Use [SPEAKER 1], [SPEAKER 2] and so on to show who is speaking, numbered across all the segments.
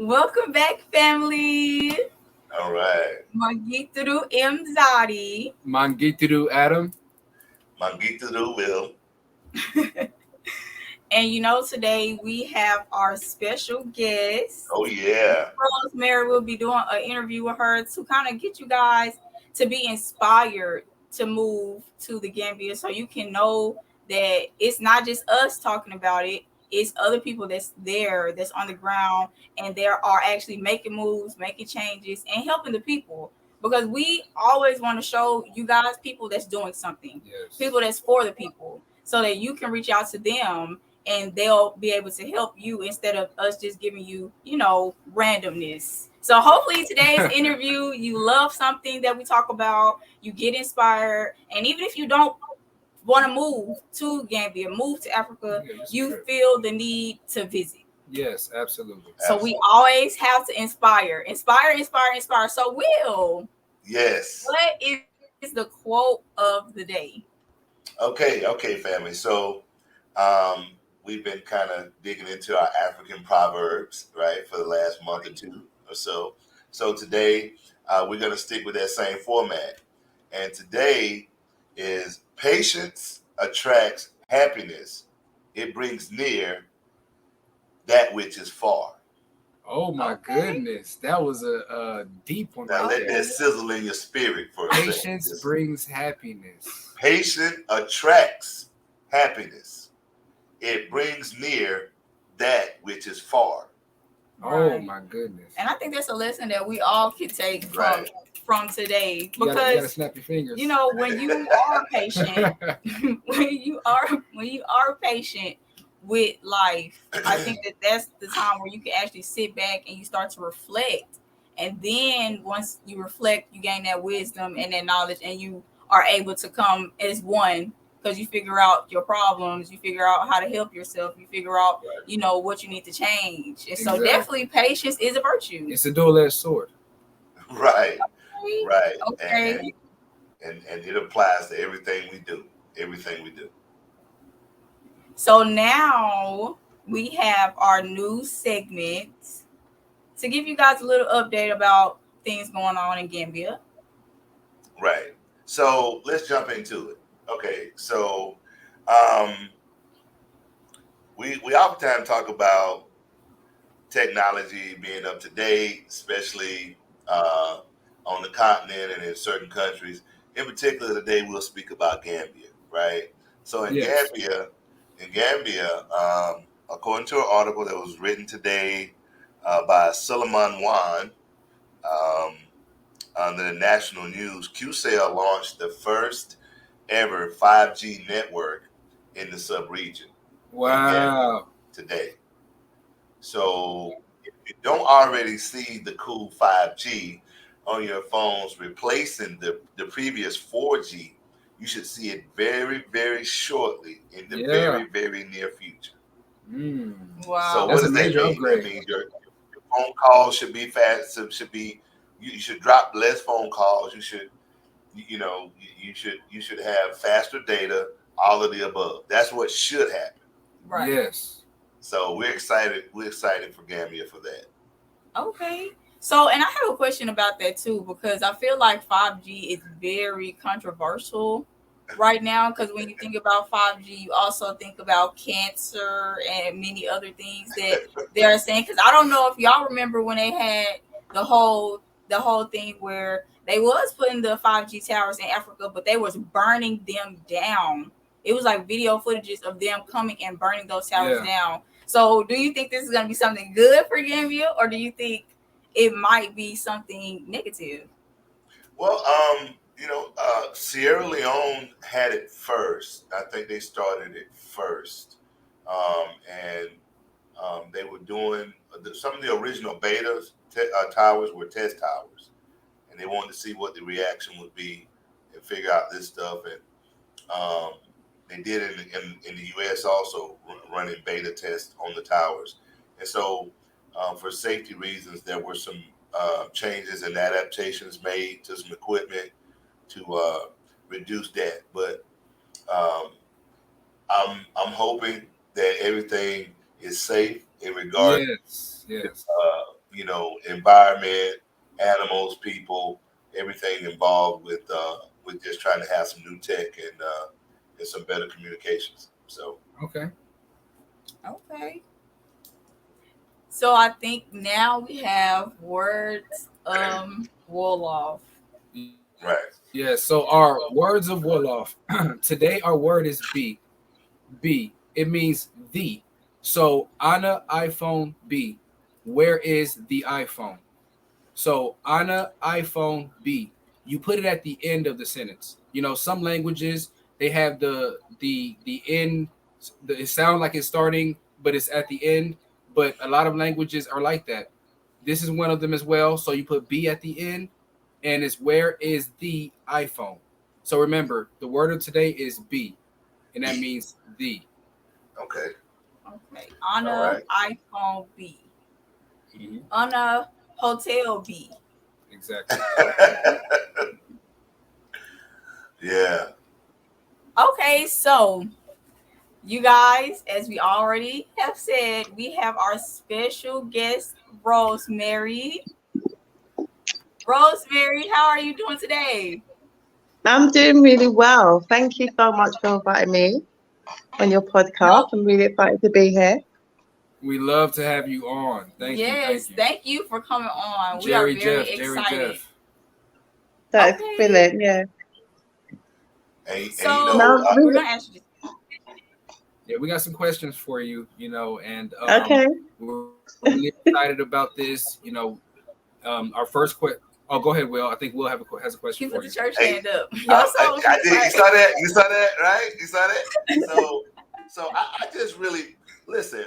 [SPEAKER 1] Welcome back, family.
[SPEAKER 2] All right.
[SPEAKER 1] Magituru Mzadi.
[SPEAKER 3] Mangitiru Adam.
[SPEAKER 2] Mangituru will.
[SPEAKER 1] And today we have our special guest.
[SPEAKER 2] Oh, yeah.
[SPEAKER 1] Rosemary will be doing an interview with her to kind of get you guys to be inspired to move to the Gambia so you can know that it's not just us talking about it, it's other people that's there, that's on the ground, and they are actually making moves, making changes, and helping the people. Because we always want to show you guys people that's doing something, people that's for the people, so that you can reach out to them and they'll be able to help you instead of us just giving you, randomness. So hopefully today's interview, you love something that we talk about, you get inspired, and even if you don't want to move to Gambia, move to Africa, you feel the need to visit.
[SPEAKER 3] Yes, absolutely.
[SPEAKER 1] So we always have to inspire. So Will.
[SPEAKER 2] Yes.
[SPEAKER 1] What is the quote of the day?
[SPEAKER 2] Okay, family. So we've been kind of digging into our African proverbs, right, for the last month or two or so. So today we're going to stick with that same format. And today is patience attracts happiness. It brings near that which is far.
[SPEAKER 3] Oh my goodness, that was a deep one.
[SPEAKER 2] Now let that sizzle in your spirit for a second.
[SPEAKER 3] Patience brings happiness.
[SPEAKER 2] Patience attracts happiness. It brings near that which is far.
[SPEAKER 3] Oh my goodness.
[SPEAKER 1] And I think that's a lesson that we all can take from today. Because
[SPEAKER 3] you gotta snap your fingers.
[SPEAKER 1] When you are patient, when you are patient with life, I think that's the time where you can actually sit back and you start to reflect. And then once you reflect, you gain that wisdom and that knowledge, and you are able to come as one, because you figure out your problems, you figure out how to help yourself, you figure out, what you need to change. And so definitely patience is a virtue.
[SPEAKER 3] It's a dual-edged sword.
[SPEAKER 2] Right.
[SPEAKER 1] Okay.
[SPEAKER 2] And it applies to everything we do.
[SPEAKER 1] So now we have our new segment to give you guys a little update about things going on in Gambia.
[SPEAKER 2] Right. So let's jump into it. Okay. So we oftentimes talk about technology being up to date, especially on the continent and in certain countries. In particular, today we'll speak about Gambia, right? So in Gambia, according to an article that was written today by Suleiman Wan on the national news, QCell launched the first ever 5G network in the sub-region.
[SPEAKER 3] Wow.
[SPEAKER 2] Today. So if you don't already see the cool 5G on your phones replacing the previous 4G, you should see it very, very shortly in the very, very near future.
[SPEAKER 1] Wow.
[SPEAKER 2] So what does that mean?
[SPEAKER 3] Upgrade.
[SPEAKER 2] That means your phone calls should be fast. You should drop less phone calls. You should have faster data. All of the above. That's what should happen.
[SPEAKER 1] Right.
[SPEAKER 3] Yes.
[SPEAKER 2] So we're excited. We're excited for Gambia for that.
[SPEAKER 1] Okay. So, and I have a question about that too, because I feel like 5G is very controversial right now. Because when you think about 5G, you also think about cancer and many other things that they're saying. Because I don't know if y'all remember when they had the whole thing where they was putting the 5G towers in Africa, but they was burning them down. It was like video footages of them coming and burning those towers down. So do you think this is going to be something good for Gambia, or do you think it might be something negative?
[SPEAKER 2] Well, Sierra Leone had it first. I think they started it first. And they were doing some of the original beta towers were test towers. And they wanted to see what the reaction would be and figure out this stuff. And they did in the U.S. also running beta tests on the towers. And so for safety reasons, there were some changes and adaptations made to some equipment to reduce that. But hoping that everything is safe in regard
[SPEAKER 3] yes.
[SPEAKER 2] environment, animals, people, everything involved with just trying to have some new tech and some better communications. So
[SPEAKER 3] Okay.
[SPEAKER 1] Okay. So I think now we have words Wolof.
[SPEAKER 2] right,
[SPEAKER 3] Yeah. So our words of Wolof today. Our word is B. B. It means the. So Anna iPhone B. Where is the iPhone? So Anna iPhone B. You put it at the end of the sentence. Some languages they have the end. It sounds like it's starting, but it's at the end. But a lot of languages are like that. This is one of them as well. So you put B at the end, and it's where is the iPhone. So remember, the word of today is B, and that
[SPEAKER 2] B.
[SPEAKER 3] means the.
[SPEAKER 2] Okay,
[SPEAKER 1] Okay.
[SPEAKER 2] all
[SPEAKER 1] Anna
[SPEAKER 2] right.
[SPEAKER 1] iPhone B.
[SPEAKER 3] Mhm.
[SPEAKER 1] Anna Hotel B.
[SPEAKER 3] Exactly.
[SPEAKER 2] Yeah.
[SPEAKER 1] Okay, so you guys, as we already have said, we have our special guest, Rosemary. Rosemary, how are you doing today?
[SPEAKER 4] I'm doing really well. Thank you so much for inviting me on your podcast.
[SPEAKER 1] No,
[SPEAKER 4] I'm really excited to be here.
[SPEAKER 3] We love to have you on. Thank you.
[SPEAKER 1] yes,
[SPEAKER 3] Thank you.
[SPEAKER 1] thank you for coming on. We are
[SPEAKER 3] Jerry
[SPEAKER 1] very
[SPEAKER 3] Jeff. Jerry
[SPEAKER 1] excited.
[SPEAKER 3] Jeff.
[SPEAKER 4] That is
[SPEAKER 1] Okay,
[SPEAKER 4] brilliant. Yeah.
[SPEAKER 2] And
[SPEAKER 1] so
[SPEAKER 4] No,
[SPEAKER 1] we're
[SPEAKER 4] really.
[SPEAKER 1] gonna ask you.
[SPEAKER 3] Yeah, we got some questions for you, and
[SPEAKER 4] Okay.
[SPEAKER 3] we're really excited about this. Our first question. Oh, go ahead, Will. I think Will has a question
[SPEAKER 1] He put
[SPEAKER 3] for
[SPEAKER 1] the
[SPEAKER 3] you.
[SPEAKER 1] church
[SPEAKER 2] hey,
[SPEAKER 1] hand up. Y'all saw what he
[SPEAKER 2] I
[SPEAKER 1] was
[SPEAKER 2] did. You
[SPEAKER 1] like.
[SPEAKER 2] saw that? You saw that, right? You saw that? So I just really listen.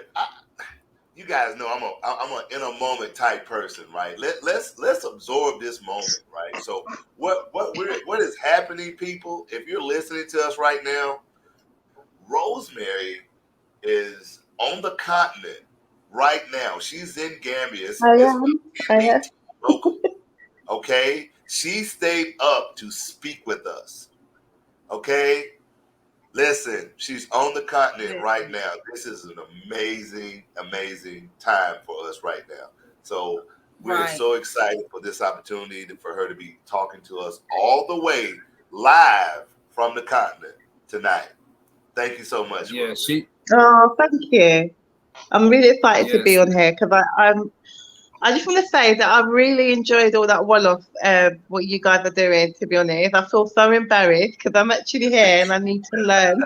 [SPEAKER 2] You guys know I'm an in a moment type person, right? Let's absorb this moment, right? So what is happening, people? If you're listening to us right now, Rosemary is on the continent right now. She's in Gambia.
[SPEAKER 4] I
[SPEAKER 2] It's
[SPEAKER 4] am. I am.
[SPEAKER 2] BT local. Okay, she stayed up to speak with us. Okay, listen, she's on the continent right
[SPEAKER 1] Listen,
[SPEAKER 2] now. This is an amazing time for us right now. So we're
[SPEAKER 1] right.
[SPEAKER 2] so excited for this opportunity for her to be talking to us all the way live from the continent tonight. Thank you so much,
[SPEAKER 3] Yeah,
[SPEAKER 2] Rosemary.
[SPEAKER 4] Oh, thank you. I'm really excited to be
[SPEAKER 3] yes,
[SPEAKER 4] on here because I just want to say that I really enjoyed all that one-off what you guys are doing. To be honest, I feel so embarrassed because I'm actually here and I need to learn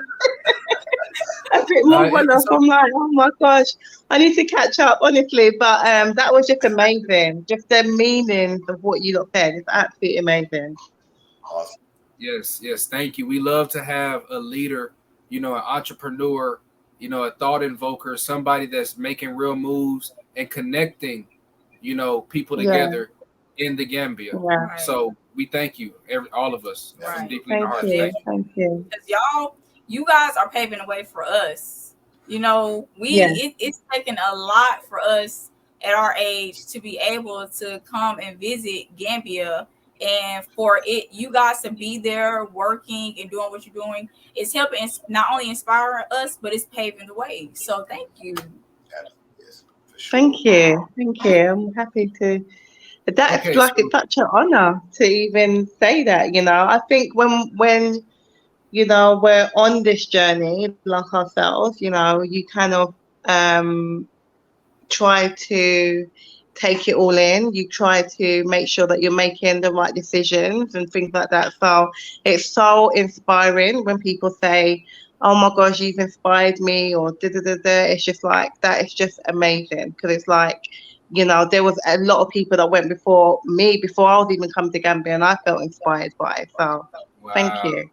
[SPEAKER 4] a bit more one-off.
[SPEAKER 3] it's
[SPEAKER 4] I'm like, oh my gosh, I need to catch up, honestly. But that was just amazing. Just the meanings of what you lot said. It's absolutely amazing.
[SPEAKER 2] Awesome.
[SPEAKER 3] yes. Thank you. We love to have a leader, an entrepreneur, a thought invoker, somebody that's making real moves and connecting, people
[SPEAKER 4] Yeah,
[SPEAKER 3] together in the Gambia.
[SPEAKER 4] yeah.
[SPEAKER 1] Right,
[SPEAKER 3] So we thank you, all of us, from
[SPEAKER 1] right.
[SPEAKER 3] deeply in our
[SPEAKER 4] Thank
[SPEAKER 3] hearts.
[SPEAKER 4] you.
[SPEAKER 3] Thank you.
[SPEAKER 1] Definitely.
[SPEAKER 4] Thank you.
[SPEAKER 1] Because you guys are paving the way for us.
[SPEAKER 4] Yeah,
[SPEAKER 1] It's taken a lot for us at our age to be able to come and visit Gambia, and for you guys to be there working and doing what you're doing. It's helping not only inspire us, but it's paving the way. So thank you.
[SPEAKER 2] Yes, for
[SPEAKER 4] thank
[SPEAKER 2] sure.
[SPEAKER 4] you. Thank you. I'm happy to. That's
[SPEAKER 3] Okay,
[SPEAKER 4] like
[SPEAKER 3] so
[SPEAKER 4] it's such an honor to even say that. I think when we're on this journey like ourselves, you kind of um, try to take it all in. You try to make sure that you're making the right decisions and things like that. So it's so inspiring when people say, "Oh my gosh, you've inspired me," or da da da da. It's just like that. Is just amazing because it's like. There was a lot of people that went before me, before I was even come to Gambia, and I felt inspired by it. So, thank
[SPEAKER 3] wow.
[SPEAKER 4] you.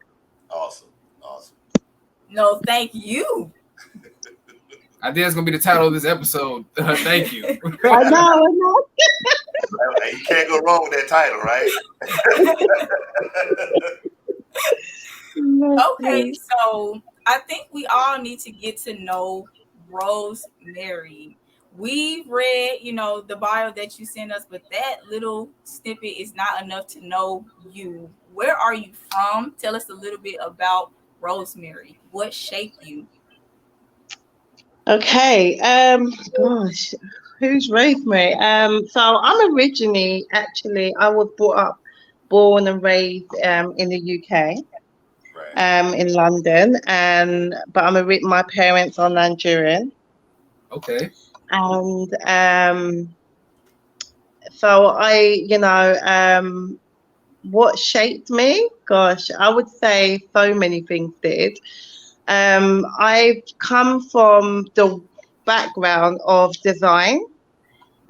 [SPEAKER 2] Awesome. Awesome.
[SPEAKER 1] No, thank you.
[SPEAKER 3] I think that's gonna be the title of this episode. Thank you.
[SPEAKER 4] I know, I know.
[SPEAKER 2] Hey, you can't go wrong with that title, right?
[SPEAKER 1] Okay, so I think we all need to get to know Rosemary. We've read, the bio that you sent us, but that little snippet is not enough to know you. Where are you from? Tell us a little bit about Rosemary. What shaped you?
[SPEAKER 4] Okay. Gosh, Who's Rosemary? So I'm originally, actually, I was born and raised in the UK,
[SPEAKER 2] Right.
[SPEAKER 4] in London, and but my parents are Nigerian,
[SPEAKER 3] Okay.
[SPEAKER 4] and so what shaped me? Gosh, I would say so many things did. I've come from the background of design.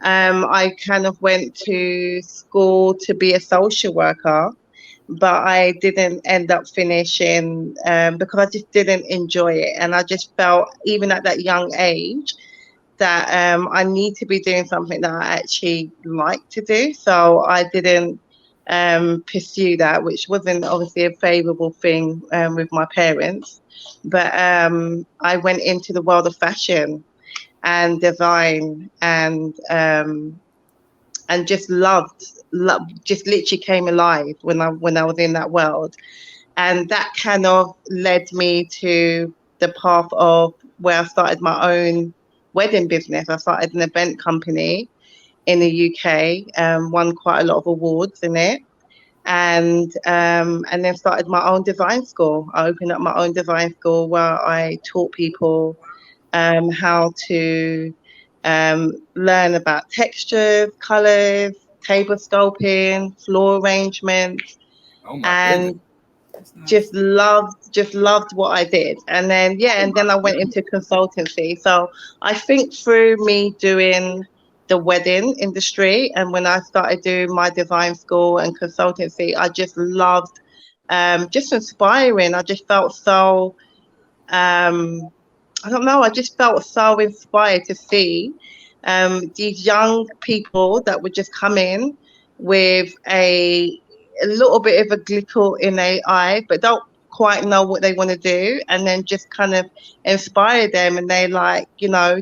[SPEAKER 4] I kind of went to school to be a social worker, but I didn't end up finishing because I just didn't enjoy it. And I just felt, even at that young age, that I need to be doing something that I actually like to do. So I didn't pursue that, which wasn't obviously a favorable thing with my parents. But I went into the world of fashion and design, and just just literally came alive when I was in that world. And that kind of led me to the path of where I started my own wedding business. I started an event company in the UK, won quite a lot of awards in it, and then started my own design school. I opened up my own design school where I taught people how to learn about textures, colors, table sculpting, floor arrangement,
[SPEAKER 3] Oh my goodness.
[SPEAKER 4] and
[SPEAKER 1] That's nice.
[SPEAKER 4] just loved what I did. And then and then I went into consultancy. So I think through me doing the wedding industry, and when I started doing my design school and consultancy, I just loved just inspiring. I just felt so um I don't know, I just felt so inspired to see these young people that would just come in with a little bit of a glitter in their eye, but don't quite know what they want to do, and then just kind of inspire them, and they like,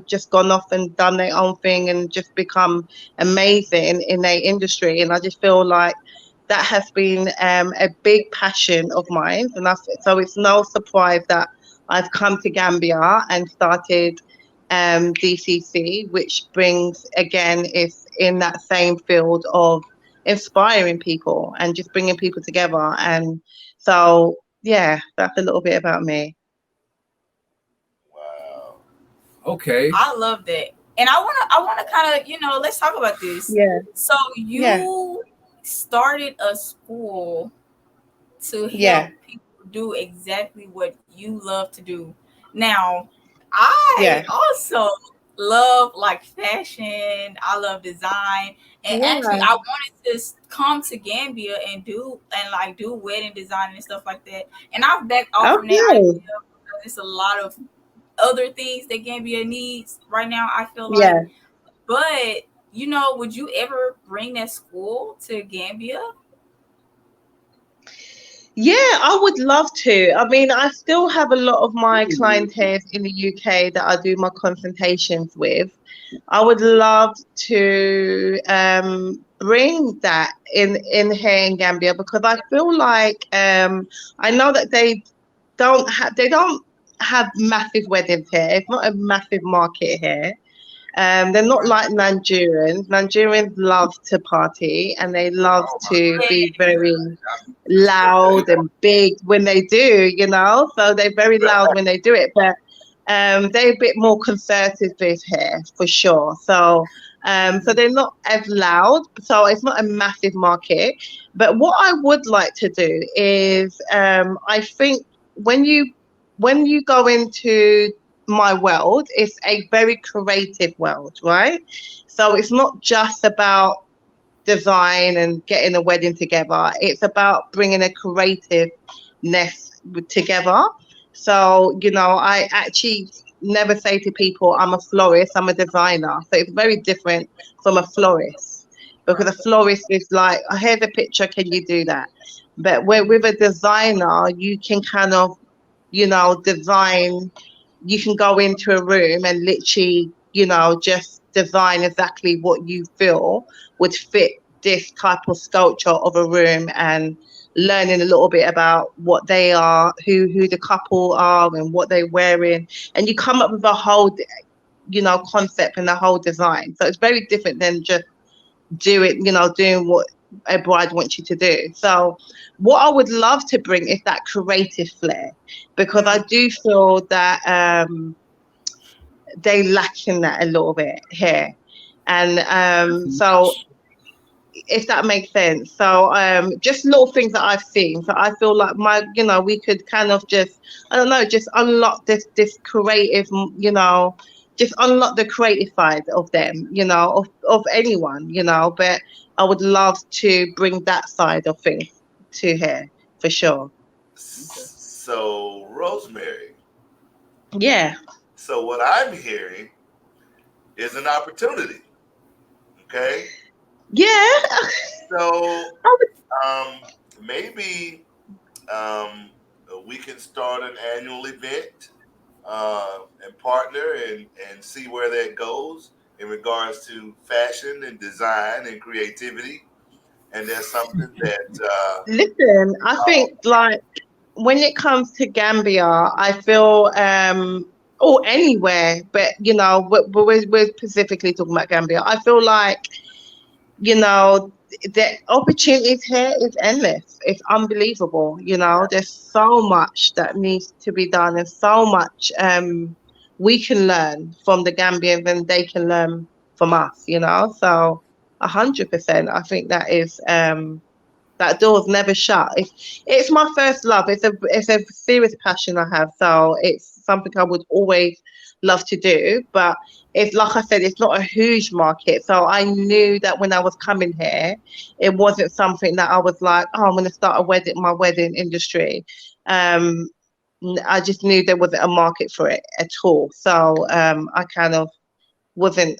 [SPEAKER 4] just gone off and done their own thing and just become amazing in their industry. And I just feel like that has been a big passion of mine, and so it's no surprise that I've come to Gambia and started DCC, which brings, again, is in that same field of inspiring people and just bringing people together. And so, yeah, that's a little bit about me.
[SPEAKER 2] Wow.
[SPEAKER 3] Okay.
[SPEAKER 1] I love that. And I wanna kind of, let's talk about this.
[SPEAKER 4] Yeah,
[SPEAKER 1] So
[SPEAKER 4] yeah,
[SPEAKER 1] you started a school to
[SPEAKER 4] yeah,
[SPEAKER 1] help people do exactly what you love to do. Now, I
[SPEAKER 4] yeah,
[SPEAKER 1] also love like fashion. I love design, and actually,
[SPEAKER 4] yeah.
[SPEAKER 1] I wanted to come to Gambia and do wedding design and stuff like that. And I've backed off from that idea
[SPEAKER 4] Okay.
[SPEAKER 1] because it's a lot of other things that Gambia needs right now, I feel like.
[SPEAKER 4] Yeah.
[SPEAKER 1] But would you ever bring that school to Gambia?
[SPEAKER 4] Yeah, I would love to. I mean, I still have a lot of my clientele in the UK that I do my consultations with. I would love to bring that in here in Gambia, because I feel like I know that they don't have massive weddings here. It's not a massive market here. They're not
[SPEAKER 1] Right.
[SPEAKER 4] like Nigerians. Nigerians love to party, and they love
[SPEAKER 3] Oh my
[SPEAKER 4] to
[SPEAKER 3] goodness.
[SPEAKER 4] be
[SPEAKER 1] Yes.
[SPEAKER 4] very
[SPEAKER 3] That's so
[SPEAKER 4] loud
[SPEAKER 3] good.
[SPEAKER 4] and big when they do. So they're very loud when they do it, but they're a bit more conservative here for sure. So they're not as loud. So it's not a massive market. But what I would like to do is, I think when you when you go into my world, it's a very creative world, right? So it's not just about design and getting a wedding together. It's about bringing a creativeness together. So, I actually never say to people, I'm a florist, I'm a designer. So it's very different from a florist, because a
[SPEAKER 1] Right.
[SPEAKER 4] florist is like, oh, here's a picture, can you do that? But with a designer, you can kind of, design. You can go into a room and literally, just design exactly what you feel would fit this type of sculpture of a room, and learning a little bit about what they are, who the couple are, and what they're wearing, and you come up with a whole concept and the whole design. So it's very different than just doing what a bride wants you to do. So what I would love to bring is that creative flair, because I do feel that they lack in that a little bit here. And so if that makes sense. So just little things that I've seen. So I feel like we could kind of just, I don't know, just unlock this creative, just unlock the creative side of them, of anyone, but I would love to bring that side of things to here for sure.
[SPEAKER 2] So, Rosemary,
[SPEAKER 4] Yeah.
[SPEAKER 2] so what I'm hearing is an opportunity. Okay.
[SPEAKER 4] Yeah.
[SPEAKER 2] So,
[SPEAKER 4] I would,
[SPEAKER 2] maybe we can start an annual event and partner and see where that goes in regards to fashion and design and creativity. And that's something that
[SPEAKER 4] listen, I think like when it comes to Gambia, I feel or anywhere, but we're specifically talking about Gambia. I feel like the opportunities here is endless. It's unbelievable. There's so much that needs to be done, and so much we can learn from the Gambians, and they can learn from us. So 100%. I think that is that door's never shut. It's my first love. It's a serious passion I have. So it's something I would always love to do. But it's like I said, it's not a huge market. So I knew that when I was coming here, it wasn't something that I was like, oh, I'm going to start my wedding industry. I just knew there wasn't a market for it at all. So I kind of wasn't,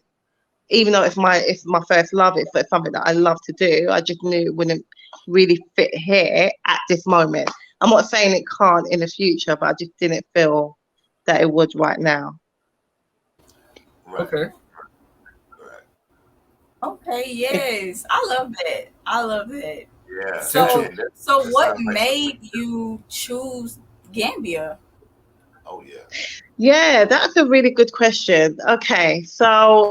[SPEAKER 4] even though it's my first love, it's something that I love to do. I just knew it wouldn't really fit here at this moment. I'm not saying it can't in the future, but I just didn't feel that it would right now.
[SPEAKER 2] right,
[SPEAKER 3] Okay.
[SPEAKER 2] right,
[SPEAKER 1] Okay,
[SPEAKER 4] If,
[SPEAKER 1] yes. I love that. I love that.
[SPEAKER 2] yeah,
[SPEAKER 3] Central.
[SPEAKER 1] So
[SPEAKER 2] and that,
[SPEAKER 1] so
[SPEAKER 2] that
[SPEAKER 1] what
[SPEAKER 2] sounds like something.
[SPEAKER 1] made you choose Gambia?
[SPEAKER 2] Oh yeah,
[SPEAKER 4] yeah, that's a really good question. Okay, so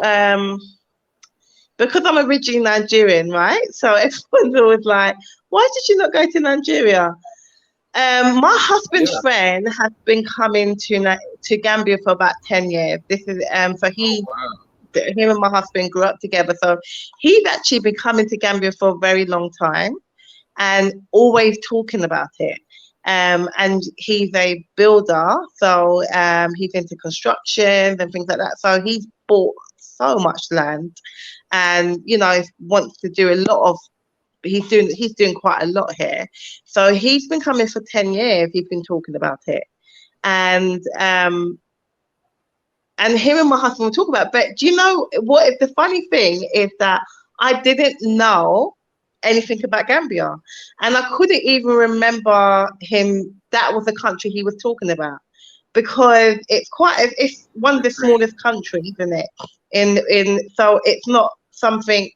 [SPEAKER 4] because I'm originally Nigerian, right? So everyone's always like, why did you not go to Nigeria? My husband's
[SPEAKER 3] Yeah.
[SPEAKER 4] friend has been coming to Gambia for about 10 years. This is so
[SPEAKER 3] Oh wow.
[SPEAKER 4] him and my husband grew up together. So he's actually been coming to Gambia for a very long time and always talking about it. And he's a builder, so he's into construction and things like that. So he's bought so much land, and wants to do a lot of. He's doing quite a lot here. So he's been coming for 10 years. He's been talking about it, and him and my husband will talk about it. But do you know what? The funny thing is that I didn't know anything about Gambia, and I couldn't even remember him. That was the country he was talking about, because it's one of the smallest countries, isn't it? So it's not something,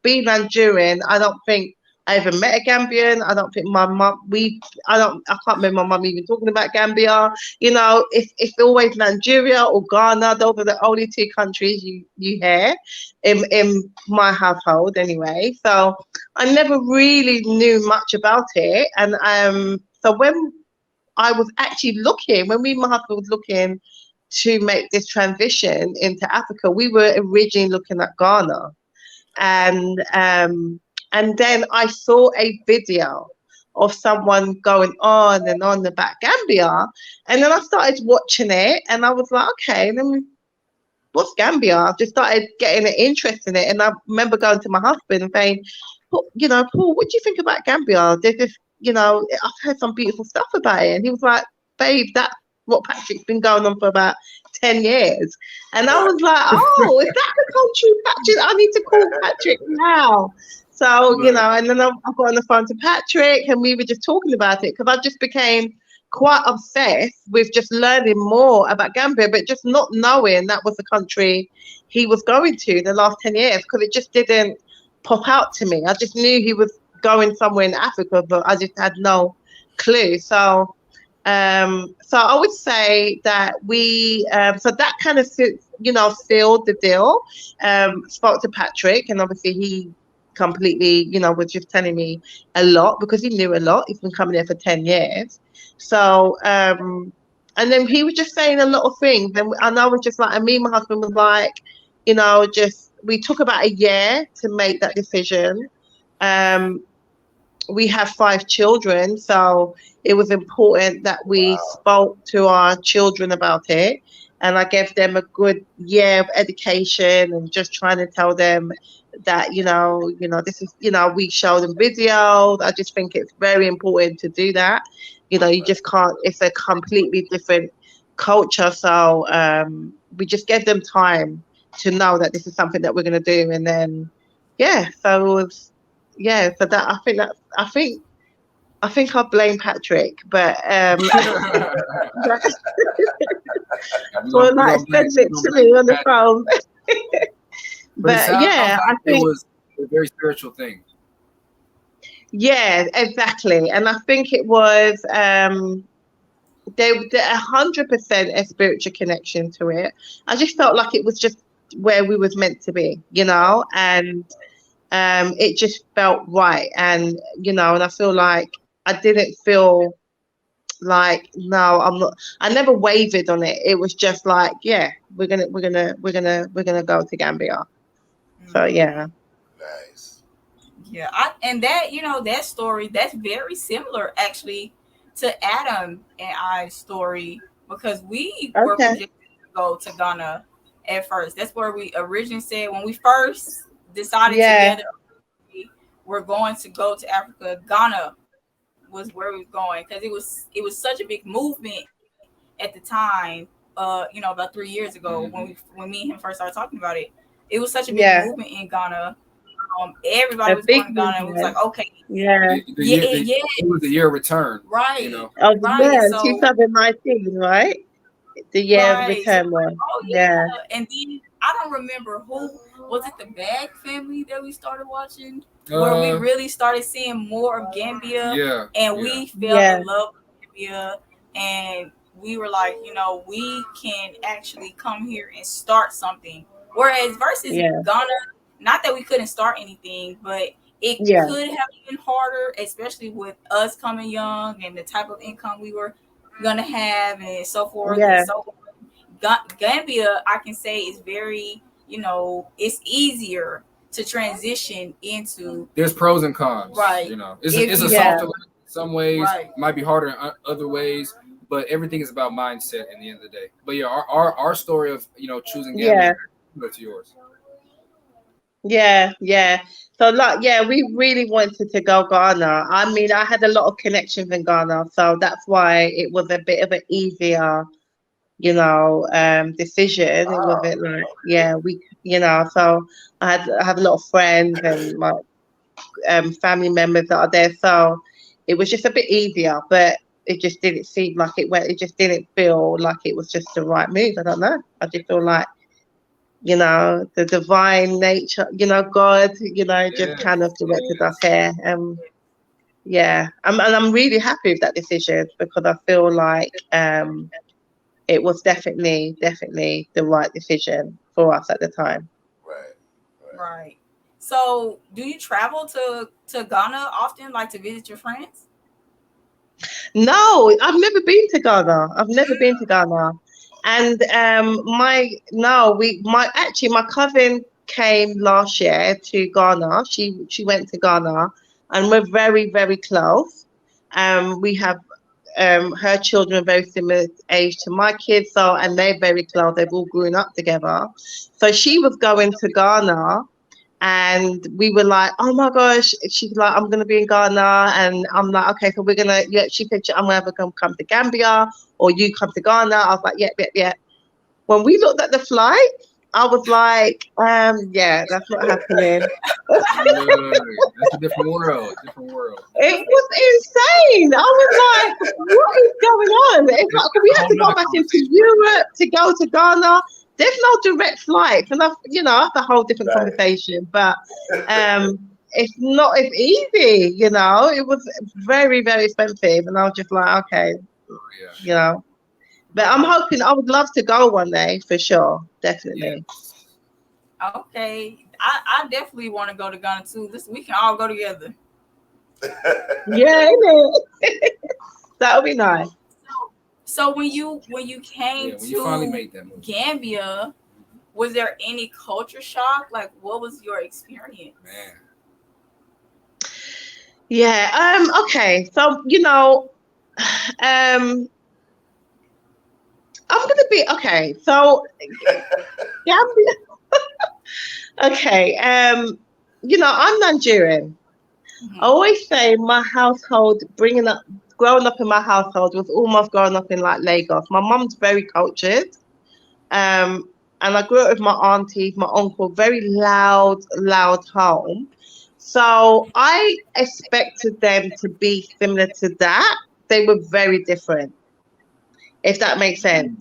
[SPEAKER 4] being Nigerian. I don't think I ever met a Gambian. I don't think my mum. I can't remember my mum even talking about Gambia. It's always Nigeria or Ghana. Those are the only two countries you hear in my household, anyway. So I never really knew much about it, and so when I was actually looking, when my husband was looking to make this transition into Africa, we were originally looking at Ghana, and then I saw a video of someone going on and on about Gambia, and then I started watching it, and I was like, okay, then what's Gambia? I just started getting an interest in it, and I remember going to my husband and saying, Paul, what do you think about Gambia? There's this, I've heard some beautiful stuff about it, and he was like, babe, that's what Patrick's been going on for about 10 years. And I
[SPEAKER 2] right,
[SPEAKER 4] was like, oh, is that the country, Patrick? I need to call Patrick now. So,
[SPEAKER 3] Right.
[SPEAKER 4] and then I got on the phone to Patrick, and we were just talking about it, because I just became quite obsessed with just learning more about Gambia, but just not knowing that was the country he was going to the last 10 years, because it just didn't pop out to me. I just knew he was going somewhere in Africa, but I just had no clue. So I would say that so that kind of suits sealed the deal. Spoke to Patrick, and obviously he completely, was just telling me a lot because he knew a lot. He's been coming there for 10 years. So, and then he was just saying a lot of things. And I was just like, and me and my husband was like, we took about a year to make that decision. We have 5 children, so it was important that we
[SPEAKER 2] Wow.
[SPEAKER 4] spoke to our children about it. And I gave them a good year of education and just trying to tell them that, this is, we show them videos. I just think it's very important to do that. You just can't, it's a completely different culture. So we just gave them time to know that this is something that we're going to do. And then, so it was, so that I think I blame Patrick, but for like spending it to me on the phone.
[SPEAKER 3] But it
[SPEAKER 4] But
[SPEAKER 3] sounds
[SPEAKER 4] yeah, I
[SPEAKER 3] like it
[SPEAKER 4] think
[SPEAKER 3] was a very spiritual thing.
[SPEAKER 4] yeah, exactly, and I think it was they 100% a spiritual connection to it. I just felt like it was just where we was meant to be, and it just felt right, and and I feel like I didn't feel like no, I'm not. I never wavered on it. It was just like, yeah, we're gonna go to Gambia. So
[SPEAKER 1] Mm-hmm.
[SPEAKER 4] yeah,
[SPEAKER 2] Nice.
[SPEAKER 1] Yeah, and that that story that's very similar actually to Adam and I's story because we were
[SPEAKER 4] okay,
[SPEAKER 1] projected to go to Ghana at first. That's where we originally said when we first decided
[SPEAKER 4] yeah,
[SPEAKER 1] together we were going to go to Africa. Ghana was where we was going because it was such a big movement at the time. About 3 years ago
[SPEAKER 3] Hmm.
[SPEAKER 1] when me and him first started talking about it, it was such a big
[SPEAKER 4] yeah,
[SPEAKER 1] movement in Ghana. Everybody
[SPEAKER 4] a
[SPEAKER 1] was going
[SPEAKER 4] big
[SPEAKER 1] to Ghana, and we was like,
[SPEAKER 4] movement.
[SPEAKER 1] okay,
[SPEAKER 4] Yeah,
[SPEAKER 1] yeah,
[SPEAKER 3] It was the year of return, you
[SPEAKER 1] right,
[SPEAKER 3] know.
[SPEAKER 4] of
[SPEAKER 1] right.
[SPEAKER 4] yeah,
[SPEAKER 1] So
[SPEAKER 4] 2019, right? The year of
[SPEAKER 1] right, so
[SPEAKER 4] return
[SPEAKER 1] we're like,
[SPEAKER 4] one.
[SPEAKER 1] oh
[SPEAKER 4] Yeah,
[SPEAKER 1] yeah, and then I don't remember who was it. The Bag family that we started watching, where we
[SPEAKER 3] Uh,
[SPEAKER 1] really started seeing more of Gambia,
[SPEAKER 3] yeah,
[SPEAKER 1] and
[SPEAKER 3] yeah,
[SPEAKER 1] we fell
[SPEAKER 4] yeah,
[SPEAKER 1] in love with Gambia, and we were like, we can actually come here and start something. Whereas versus
[SPEAKER 4] yeah,
[SPEAKER 1] Ghana, not that we couldn't start anything, but it
[SPEAKER 4] yeah,
[SPEAKER 1] could have been harder, especially with us coming young and the type of income we were gonna have, and so forth and
[SPEAKER 4] yeah,
[SPEAKER 1] so on. Gambia, I can say, is very, it's easier to transition into.
[SPEAKER 3] there's pros and cons,
[SPEAKER 1] Right.
[SPEAKER 3] you know. It's
[SPEAKER 1] If
[SPEAKER 3] it's a
[SPEAKER 1] you
[SPEAKER 4] yeah,
[SPEAKER 3] softer land in some ways,
[SPEAKER 1] right.
[SPEAKER 3] might be harder in other ways, but everything is about mindset in the end of the day. But yeah, our story of choosing Gambia
[SPEAKER 4] yeah.
[SPEAKER 3] is similar to yours.
[SPEAKER 4] Yeah, yeah. So like yeah, we really wanted to go Ghana. I mean, I had a lot of connections in Ghana, so that's why it was a bit of an easier, decision. It was
[SPEAKER 2] Oh,
[SPEAKER 4] a bit like,
[SPEAKER 2] okay.
[SPEAKER 4] yeah, so I have a lot of friends and my family members that are there, so it was just a bit easier, but it just didn't seem like it just didn't feel like it was just the right move. I don't know. I just feel like the divine nature, God, just kind
[SPEAKER 3] Yes,
[SPEAKER 4] of directed us
[SPEAKER 3] yes.
[SPEAKER 4] here. Yeah, and I'm really happy with that decision because I feel like it was definitely the right decision for us at the time.
[SPEAKER 2] Right. Right.
[SPEAKER 1] Right. So, do you travel to Ghana often, like to visit your friends?
[SPEAKER 4] No, I've never been to Ghana. I've never been to Ghana, and my no, we my actually my cousin came last year to Ghana. She went to Ghana, and we're very close. We have her children are very similar age to my kids, so and they're very close. They've all grown up together. So she was going to Ghana, and we were like, oh my gosh. She's like, I'm gonna be in Ghana, and I'm like, okay, so we're gonna. Yeah, she said, I'm gonna have to come to Gambia, or you come to Ghana. I was like, yeah. When we looked at the flight, I was like, yeah, that's not happening.
[SPEAKER 3] Look, that's a different world, different world.
[SPEAKER 4] It was insane. I was like, what is going on? It's
[SPEAKER 3] It's
[SPEAKER 4] like we
[SPEAKER 3] a
[SPEAKER 4] had
[SPEAKER 3] whole
[SPEAKER 4] to go
[SPEAKER 3] nother
[SPEAKER 4] back into
[SPEAKER 3] conversation.
[SPEAKER 4] Europe to go to Ghana. There's no direct flights, and that's a whole different
[SPEAKER 2] Right.
[SPEAKER 4] conversation. But it's not as easy. It was very expensive, and I was just like, okay,
[SPEAKER 3] Yeah.
[SPEAKER 4] you know. But I'm hoping I would love to go one day for sure. Definitely.
[SPEAKER 3] Yes.
[SPEAKER 1] Okay, I definitely want to go to Ghana too. This we can all go together.
[SPEAKER 4] Yeah, innit? That would be nice.
[SPEAKER 1] So when you came
[SPEAKER 3] Yeah, when you finally
[SPEAKER 1] to
[SPEAKER 3] made that move.
[SPEAKER 1] Gambia, was there any culture shock? Like, what was your experience?
[SPEAKER 3] Man.
[SPEAKER 4] Yeah. Okay. So um, I'm gonna be okay. So Gambia. Okay. I'm Nigerian. I
[SPEAKER 1] Mhm.
[SPEAKER 4] always say my household, growing up in my household was almost growing up in like Lagos. My mum's very cultured. Um, and I grew up with my aunties, my uncle, very loud home. So I expected them to be similar to that. They were very different, if that makes sense.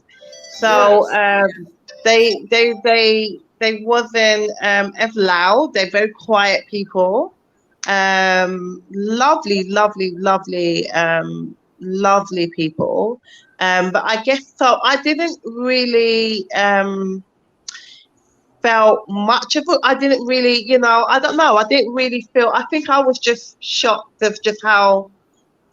[SPEAKER 4] So
[SPEAKER 2] Yes.
[SPEAKER 4] they wasn't as loud. They're very quiet people. Lovely people. But I guess so. I didn't really felt much of it. I didn't really, I don't know. I didn't really feel. I think I was just shocked of just how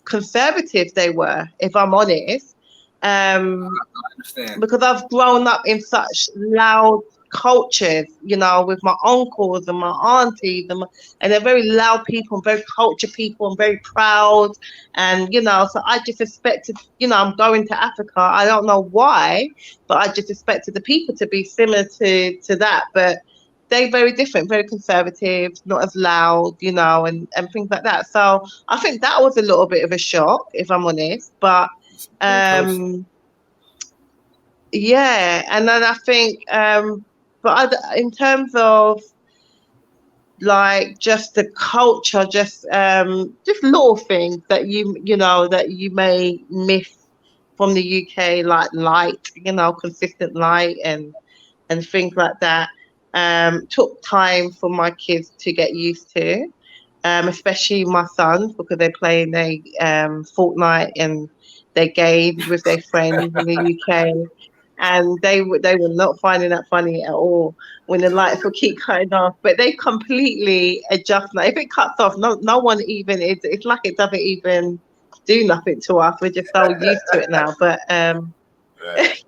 [SPEAKER 4] conservative they were, if I'm honest. Um,
[SPEAKER 3] I understand.
[SPEAKER 4] because I've grown up in such loud cultures, with my uncles and my aunties, and they're very loud people, and very cultured people, and very proud, and so I just expected, I'm going to Africa. I don't know why, but I just expected the people to be similar to that, but they're very different, very conservative, not as loud, and things like that. So I think that was a little bit of a shock, if I'm honest, but.
[SPEAKER 3] It's very close.
[SPEAKER 4] Yeah, and then I think, in terms of like just the culture, just little things that that you may miss from the UK, like light, consistent light and things like that. Took time for my kids to get used to, especially my sons because they're playing Fortnite and their games with their friends in the UK, and they were not finding that funny at all when the lights will keep cutting off. But they completely adjust now. If it cuts off, no one even it's like it doesn't even do nothing to us. We're just so used to it now. But
[SPEAKER 2] Right.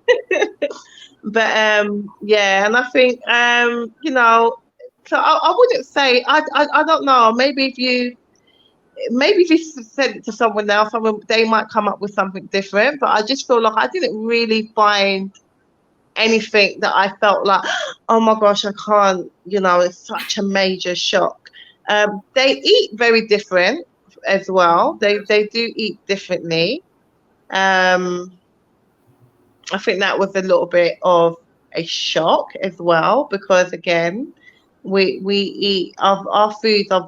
[SPEAKER 4] yeah, and I think so I wouldn't say I don't know. Maybe if you sent it to someone else, they might come up with something different. But I just feel like I didn't really find anything that I felt like, oh my gosh, I can't. It's such a major shock. They eat very different as well. They do eat differently. Um, I think that was a little bit of a shock as well because again, we eat our foods are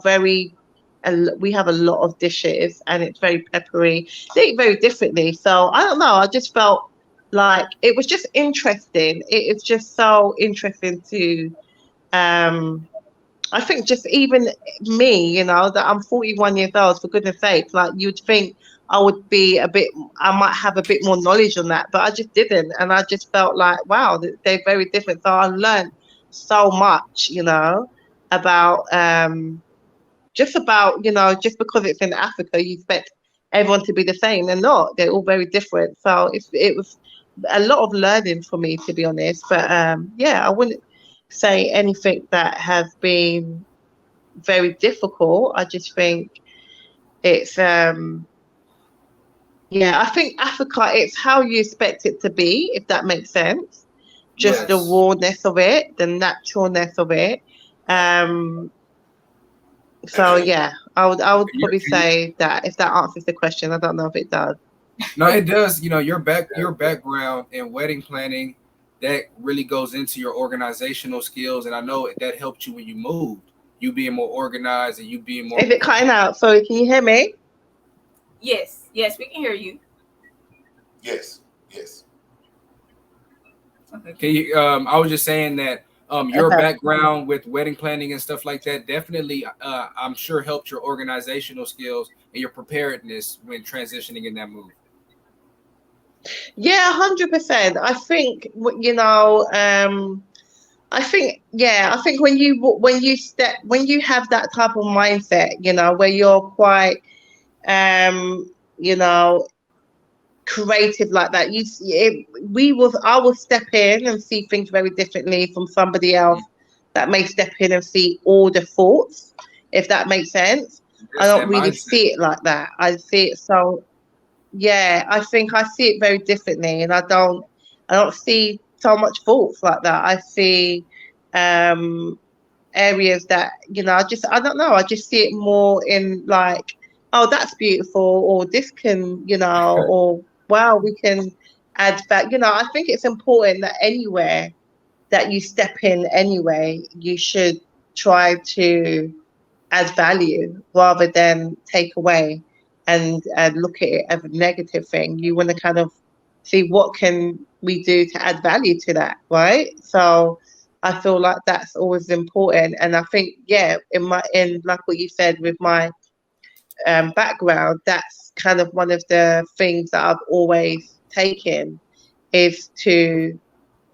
[SPEAKER 4] we have a lot of dishes and it's very peppery. They eat very differently. So I don't know. I just felt like it was just interesting. It is just so interesting to I think just even me, that I'm 41 years old, for goodness sake, like you'd think I would be I might have a bit more knowledge on that, but I just didn't. And I just felt like, wow, they're very different. So I learned so much, about, just because it's in Africa, you expect everyone to be the same. They're not, they're all very different. So it was a lot of learning for me, to be honest. But yeah, I wouldn't say anything that has been very difficult. I just think it's yeah, I think Africa it's how you expect it to be, if that makes sense. Just
[SPEAKER 2] Right.
[SPEAKER 4] the
[SPEAKER 3] Yes.
[SPEAKER 4] rawness of it, the naturalness of it.
[SPEAKER 2] Right.
[SPEAKER 4] Um so
[SPEAKER 2] And
[SPEAKER 4] yeah, I would
[SPEAKER 3] You're,
[SPEAKER 4] probably say that if that answers the question. I don't know if it does.
[SPEAKER 3] no, it does. Your background in wedding planning that really goes into your organizational skills, and I know that helped you when you moved. You being more organized and you being more.
[SPEAKER 4] Is it cutting out? Sorry, can you hear me?
[SPEAKER 1] Yes, we can hear you.
[SPEAKER 2] yes, yes.
[SPEAKER 1] Okay.
[SPEAKER 3] Can you? I was just saying that your
[SPEAKER 4] Okay.
[SPEAKER 3] background with wedding planning and stuff like that definitely, I'm sure, helped your organizational skills and your preparedness when transitioning in that move.
[SPEAKER 4] Yeah, 100%. I think you know. I think, yeah, I think when you have that type of mindset, you know, where you're quite you know, creative like that, I will step in and see things very differently from somebody else that may step in and see all the faults, if that makes sense. I
[SPEAKER 3] That's
[SPEAKER 4] don't
[SPEAKER 3] that
[SPEAKER 4] really
[SPEAKER 3] mindset.
[SPEAKER 4] see it like that. I see it so yeah, I think I see it very differently, and I don't see so much faults like that. I see um areas that, you know, I don't know, I just see it more in like, oh, that's beautiful, or this can, you know, or wow, we can add that. You know, I think it's important that anywhere that you step in anyway, you should try to add value rather than take away, and look at it as a negative thing. You want to kind of see what can we do to add value to that, right? So I feel like that's always important. And I think, yeah, in like what you said with my background, that's kind of one of the things that I've always taken, is to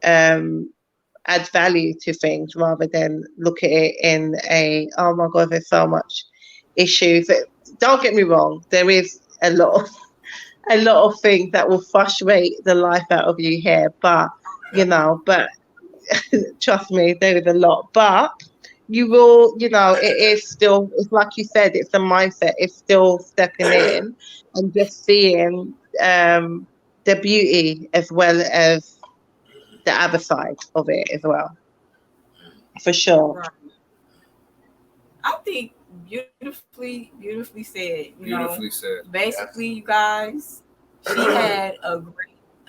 [SPEAKER 4] um add value to things rather than look at it in a, oh my god, there's so much issues. Don't get me wrong, there is a lot of things that will frustrate the life out of you here, but you know, but trust me, there is a lot. But you will, you know, it is still, it's like you said, it's the mindset. It's still stepping in and just seeing the beauty as well as the other side of it as well, for sure.
[SPEAKER 1] Right. I think beautifully said. You know,
[SPEAKER 3] Beautifully said.
[SPEAKER 1] basically,
[SPEAKER 2] Yes.
[SPEAKER 1] you guys, she had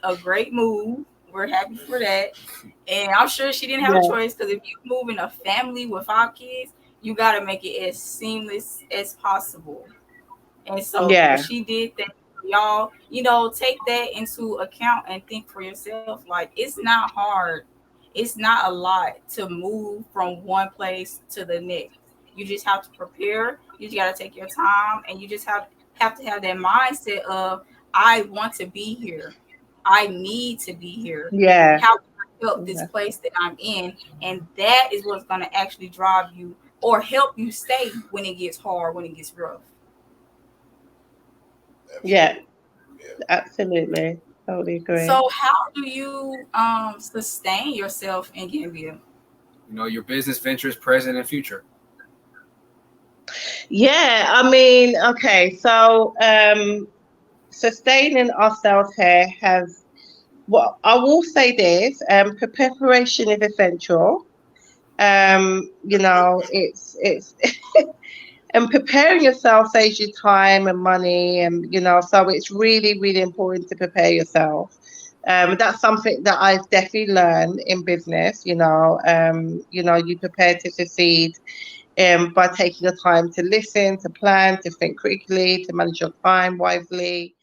[SPEAKER 1] a great move. We're happy for that, and I'm sure she didn't have a
[SPEAKER 4] Yeah,
[SPEAKER 1] choice because if you move in a family with 5 kids, you got to make it as seamless as possible. And so
[SPEAKER 4] yeah,
[SPEAKER 1] she did that. Y'all, you know, take that into account and think for yourself. Like, it's not hard. It's not a lot to move from one place to the next. You just have to prepare. You just got to take your time, and you just have to have that mindset of, I want to be here. I need to be here.
[SPEAKER 4] yeah,
[SPEAKER 1] How can I help this
[SPEAKER 4] yeah,
[SPEAKER 1] place that I'm in? And that is what's going to actually drive you or help you stay when it gets hard, when it gets rough.
[SPEAKER 4] yeah,
[SPEAKER 2] Absolutely. Yeah.
[SPEAKER 4] absolutely. Totally agree.
[SPEAKER 1] So how do you sustain yourself in Gambia?
[SPEAKER 3] You know, your business ventures, present and future.
[SPEAKER 4] Yeah, I mean, okay, so sustaining ourselves here has, well, I will say this, preparation is essential. You know, it's and preparing yourself saves you time and money, and you know, so it's really, really important to prepare yourself. That's something that I've definitely learned in business. You know, you prepare to succeed by taking the time to listen, to plan, to think critically, to manage your time wisely.